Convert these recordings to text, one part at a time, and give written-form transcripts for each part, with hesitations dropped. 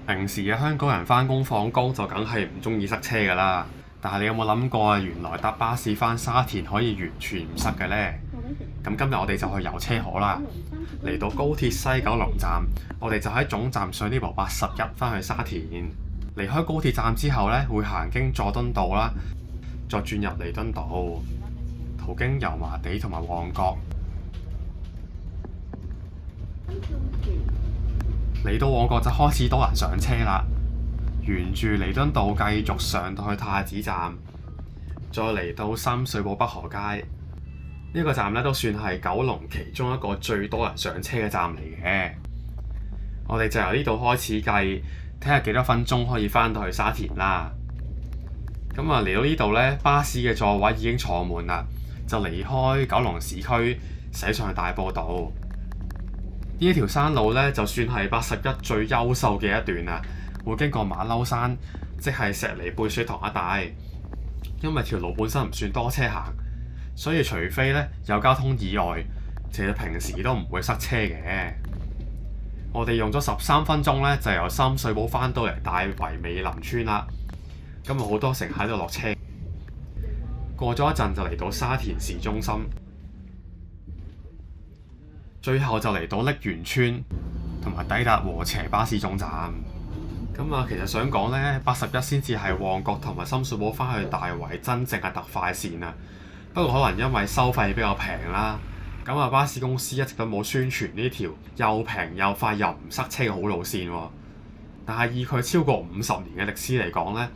平時嘅香港人返工放工就梗係唔中意塞車㗎啦，但係你有冇諗過啊？原來搭巴士返沙田可以完全唔塞嘅呢？咁今日我哋就去遊車河啦。嚟到高鐵西九龍站，我哋就喺總站上呢部81返去沙田。離開高鐵站之後呢，會行經佐敦道啦，再轉入彌敦道，途經油麻地同埋旺角。嚟到旺角就開始多人上車啦，沿住彌敦道繼續上到去太子站，再嚟到深水埗北河街。呢個站咧都算係九龍其中一個最多人上車嘅站嚟嘅。我哋就由呢度開始計，睇下幾多分鐘可以返到去沙田啦。咁啊嚟到呢度呢，巴士嘅座位已經坐滿啦，就離開九龍市區，駛上去大埔道。呢一條山路呢，就算係81最優秀嘅一段啦，會經過馬騮山，即係石梨貝水塘一帶。因為條路本身唔算多車行，所以除非呢有交通意外，其實平時都唔會塞車嘅。我哋用咗13分鐘呢，就由深水埗返到嚟大圍美林村啦。咁啊好多乘客喺度落車，過咗一陣就嚟到沙田市中心。最後就嚟到瀝源村，同埋抵達禾輋巴士總站。咁啊，其實想講呢，81先至係旺角同埋深水埗返去大圍真正嘅特快線啊。不過可能因為收費比較平啦，咁啊巴士公司一直都冇宣傳呢條又平又快又唔塞車嘅好路線喎。但係以佢超過50年嘅歷史嚟講呢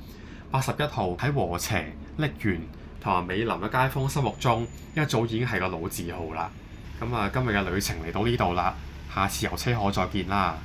，81號喺禾輋、瀝源同埋美林嘅街坊心目中一早已經係個老字號啦。咁啊，今日嘅旅程嚟到呢度啦，下次遊車河再見啦。